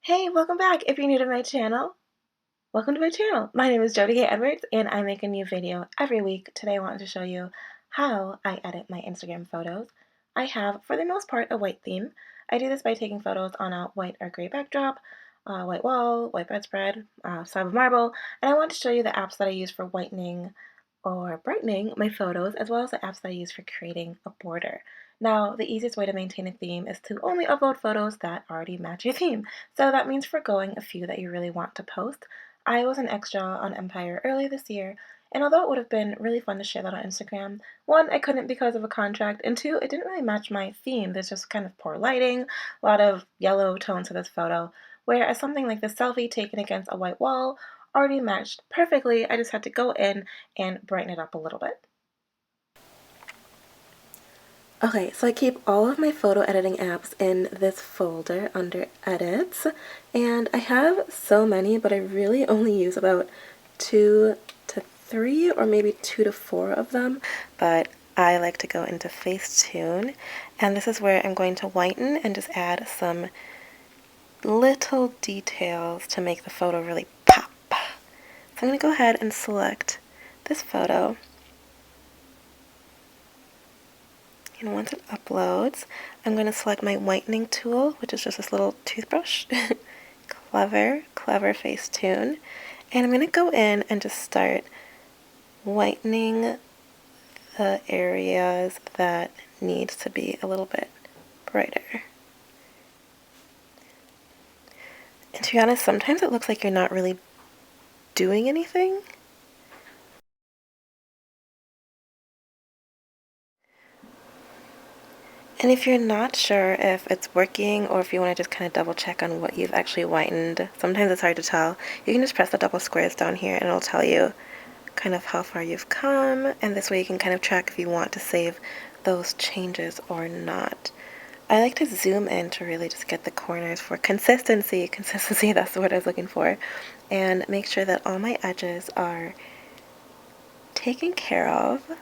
Hey, welcome back. If you're new to my channel, welcome to my channel. My name is Jodi-Kay and I make a new video every week. Today I wanted to show you how I edit my Instagram photos. I have, for the most part, a white theme. I do this by taking photos on a white or gray backdrop, white wall, white bedspread, slab of marble, and I want to show you the apps that I use for whitening or brightening my photos, as well as the apps that I use for creating a border. Now, the easiest way to maintain a theme is to only upload photos that already match your theme. So that means forgoing a few that you really want to post. I was an extra on Empire early this year, and although it would have been really fun to share that on Instagram, one, I couldn't because of a contract, and two, it didn't really match my theme. There's just kind of poor lighting, a lot of yellow tones to this photo, whereas something like the selfie taken against a white wall already matched perfectly. I just had to go in and brighten it up a little bit. Okay, so I keep all of my photo editing apps in this folder under edits, and I have so many, but I really only use about 2 to 3 or maybe 2 to 4 of them, but I like to go into Facetune, and this is where I'm going to whiten and just add some little details to make the photo really pop. So I'm going to go ahead and select this photo. And once it uploads, I'm going to select my whitening tool, which is just this little toothbrush. Clever Facetune. And I'm going to go in and just start whitening the areas that need to be a little bit brighter. And to be honest, sometimes it looks like you're not really doing anything. And if you're not sure if it's working or if you want to just kind of double check on what you've actually whitened, sometimes it's hard to tell, you can just press the double squares down here and it'll tell you kind of how far you've come, and this way you can kind of track if you want to save those changes or not. I like to zoom in to really just get the corners for consistency. Consistency, that's the word I was looking for. And make sure that all my edges are taken care of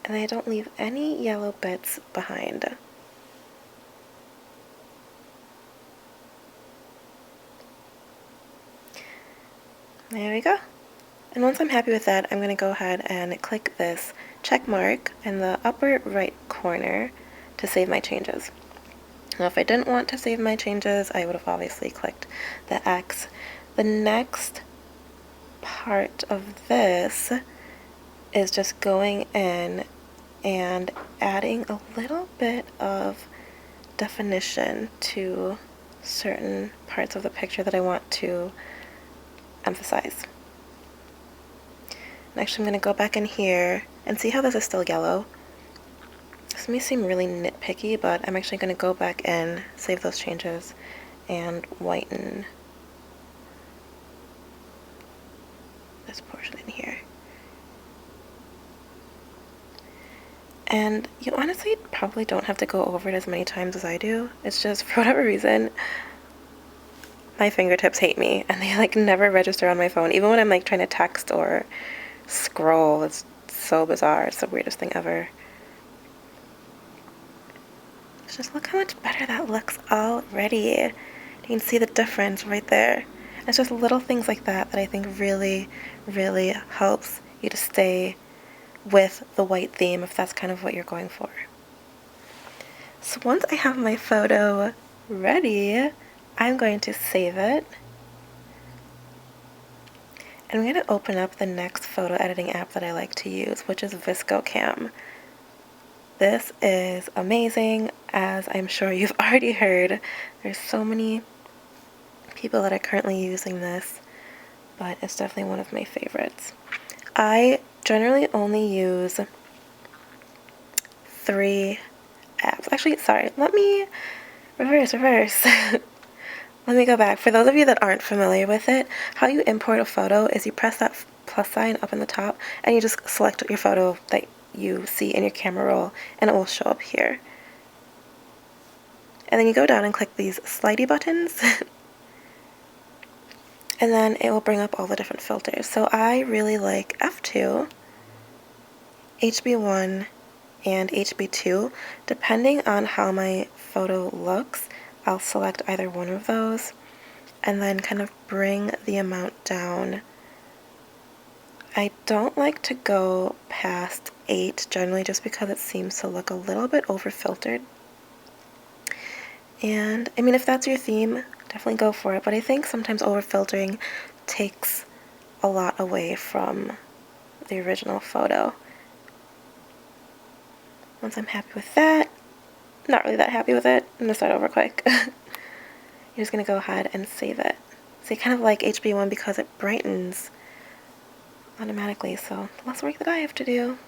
and I don't leave any yellow bits behind. There we go. And once I'm happy with that, I'm going to go ahead and click this check mark in the upper right corner to save my changes. Now, if I didn't want to save my changes, I would have obviously clicked the X. The next part of this is just going in and adding a little bit of definition to certain parts of the picture that I want to emphasize. And actually, I'm going to go back in here and see how this is still yellow. This may seem really nitpicky, but I'm actually going to go back in, save those changes, and whiten this portion in here. And you honestly probably don't have to go over it as many times as I do. It's just, for whatever reason, my fingertips hate me, and they like never register on my phone. Even when I'm like trying to text or scroll, it's so bizarre. It's the weirdest thing ever. Just look how much better that looks already. You can see the difference right there. It's just little things like that that I think really, really helps you to stay with the white theme if that's kind of what you're going for. So once I have my photo ready, I'm going to save it. And I'm going to open up the next photo editing app that I like to use, which is VSCO. This is amazing, as I'm sure you've already heard. There's so many people that are currently using this, but it's definitely one of my favorites. I generally only use 3 apps. Actually, sorry, let me reverse. Let me go back. For those of you that aren't familiar with it, how you import a photo is you press that plus sign up in the top and you just select your photo that you see in your camera roll and it will show up here. And then you go down and click these slidey buttons and then it will bring up all the different filters. So I really like F2, HB1, and HB2. Depending on how my photo looks, I'll select either one of those. and then kind of bring the amount down. I don't like to go past 8 generally, just because it seems to look a little bit over filtered. And I mean, if that's your theme, definitely go for it, but I think sometimes over filtering takes a lot away from the original photo. Once I'm happy with that, not really that happy with it, I'm gonna start over quick. You're just gonna go ahead and save it. So you kind of like HB1 because it brightens automatically, so less work that I have to do.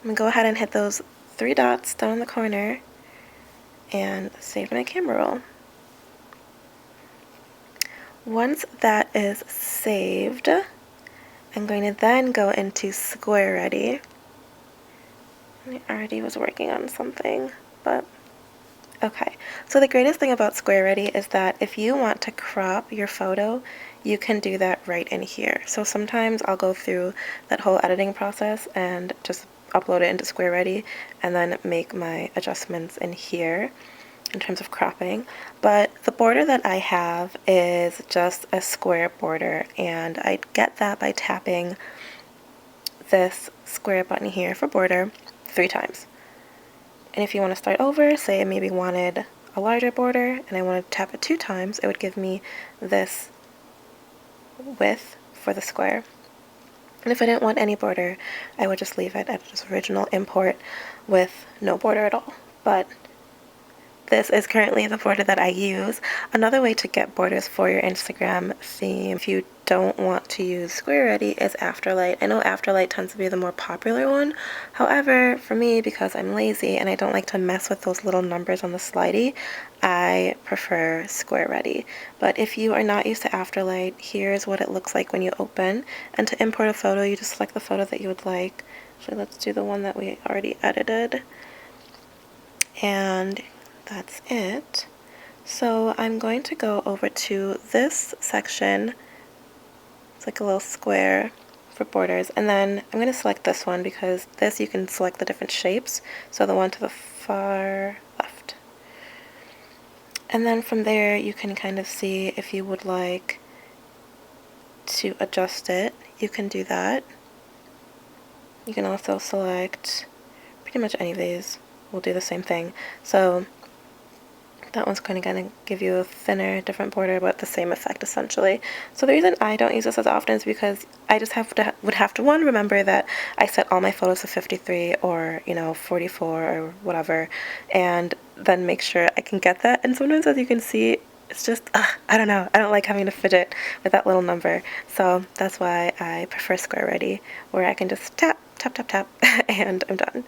I'm gonna go ahead and hit those 3 dots down in the corner and save my camera roll. Once that is saved, I'm going to then go into Square Ready. I already was working on something, but okay. So the greatest thing about Square Ready is that if you want to crop your photo, you can do that right in here. So sometimes I'll go through that whole editing process and just upload it into Square Ready and then make my adjustments in here in terms of cropping. But the border that I have is just a square border, and I get that by tapping this square button here for border 3 times. And if you want to start over, say I maybe wanted a larger border and I want to tap it 2 times, it would give me this width for the square. And if I didn't want any border, I would just leave it at its original import with no border at all. But this is currently the border that I use. Another way to get borders for your Instagram theme, if you don't want to use Square Ready, is Afterlight. I know Afterlight tends to be the more popular one. However, for me, because I'm lazy and I don't like to mess with those little numbers on the slidey, I prefer Square Ready. But if you are not used to Afterlight, here's what it looks like when you open. And to import a photo, you just select the photo that you would like. So let's do the one that we already edited. And that's it. So I'm going to go over to this section. It's like a little square for borders, and then I'm going to select this one because this you can select the different shapes. So the one to the far left. And then from there you can kind of see if you would like to adjust it. You can do that. You can also select pretty much any of these. We'll do the same thing. So that one's going to give you a thinner, different border, but the same effect essentially. So the reason I don't use this as often is because I just would have to one, remember that I set all my photos to 53 or 44 or whatever, and then make sure I can get that. And sometimes, as you can see, it's just I don't know. I don't like having to fidget with that little number. So that's why I prefer Square Ready, where I can just tap, tap, tap, tap, and I'm done.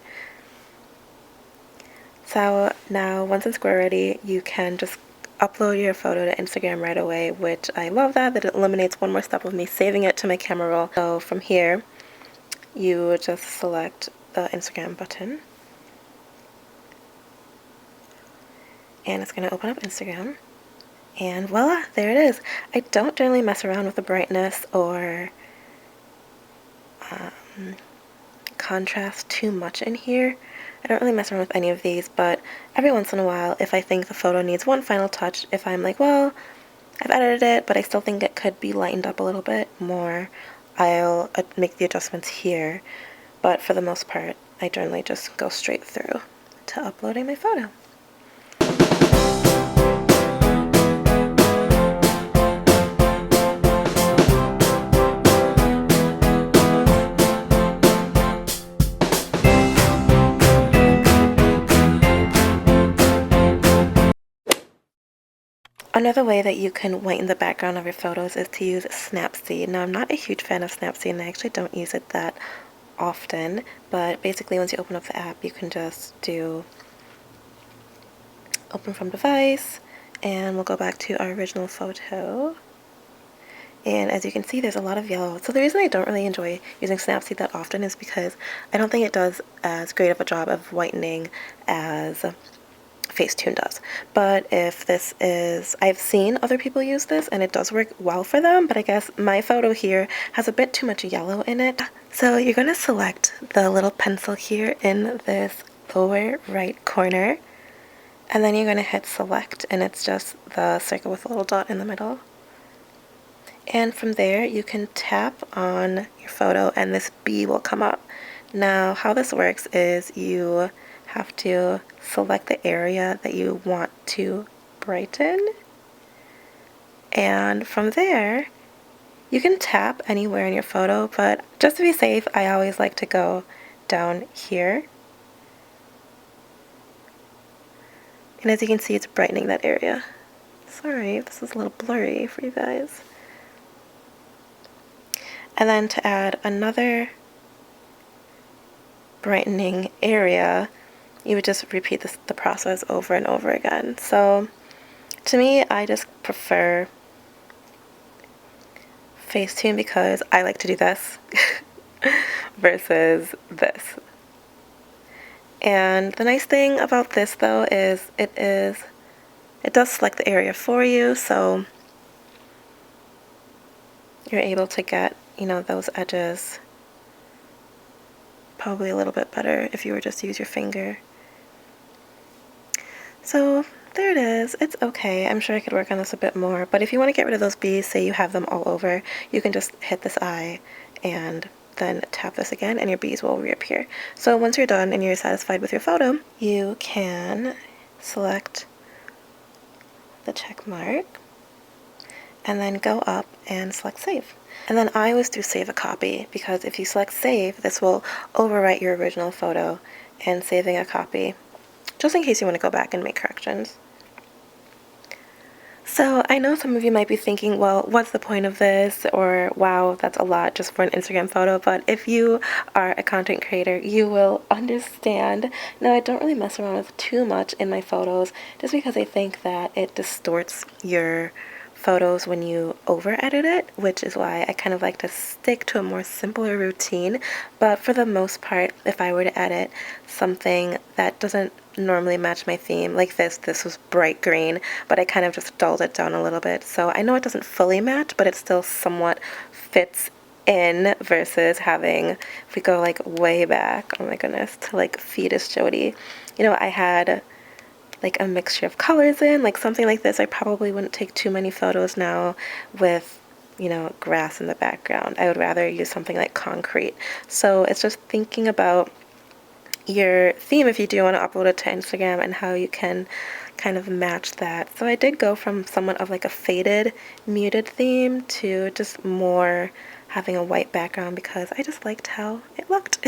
So now, once in Square Ready, you can just upload your photo to Instagram right away, which I love that it eliminates one more step of me saving it to my camera roll. So from here, you just select the Instagram button, and it's going to open up Instagram, and voila, there it is. I don't generally mess around with the brightness or contrast too much in here. I don't really mess around with any of these, but every once in a while, if I think the photo needs one final touch, if I'm like, well, I've edited it, but I still think it could be lightened up a little bit more, I'll make the adjustments here. But for the most part, I generally just go straight through to uploading my photo. Another way that you can whiten the background of your photos is to use Snapseed. Now, I'm not a huge fan of Snapseed, and I actually don't use it that often, but basically once you open up the app, you can just do open from device, and we'll go back to our original photo. And as you can see, there's a lot of yellow. So the reason I don't really enjoy using Snapseed that often is because I don't think it does as great of a job of whitening as Facetune does. But if this is, I've seen other people use this and it does work well for them, but I guess my photo here has a bit too much yellow in it. So you're going to select the little pencil here in this lower right corner, And then you're going to hit select, and it's just the circle with a little dot in the middle. And from there, you can tap on your photo and this bee will come up. Now, how this works is you have to select the area that you want to brighten. And from there, you can tap anywhere in your photo, but just to be safe, I always like to go down here. And as you can see, it's brightening that area. Sorry, this is a little blurry for you guys. And then to add another brightening area, you would just repeat the process over and over again. So to me, I just prefer Facetune because I like to do this versus this. And the nice thing about this though is it does select the area for you, so you're able to get, you know, those edges probably a little bit better if you were just to use your finger. So there it is. It's okay. I'm sure I could work on this a bit more, but if you want to get rid of those bees, say you have them all over, you can just hit this eye and then tap this again and your bees will reappear. So once you're done and you're satisfied with your photo, you can select the check mark and then go up and select save. And then I always do save a copy because if you select save, this will overwrite your original photo and saving a copy, just in case you want to go back and make corrections. So I know some of you might be thinking, well, what's the point of this? Or, wow, that's a lot just for an Instagram photo. But if you are a content creator, you will understand. Now, I don't really mess around with too much in my photos just because I think that it distorts your photos when you over edit it, which is why I kind of like to stick to a more simpler routine. But for the most part, if I were to edit something that doesn't normally match my theme, like this was bright green, but I kind of just dulled it down a little bit, so I know it doesn't fully match, but it still somewhat fits in versus having, if we go like way back, oh my goodness, to like fetus Jodi, you know, I had like a mixture of colors in, like something like this. I probably wouldn't take too many photos now with, you know, grass in the background. I would rather use something like concrete. So it's just thinking about your theme if you do want to upload it to Instagram and how you can kind of match that. So I did go from somewhat of like a faded, muted theme to just more having a white background because I just liked how it looked.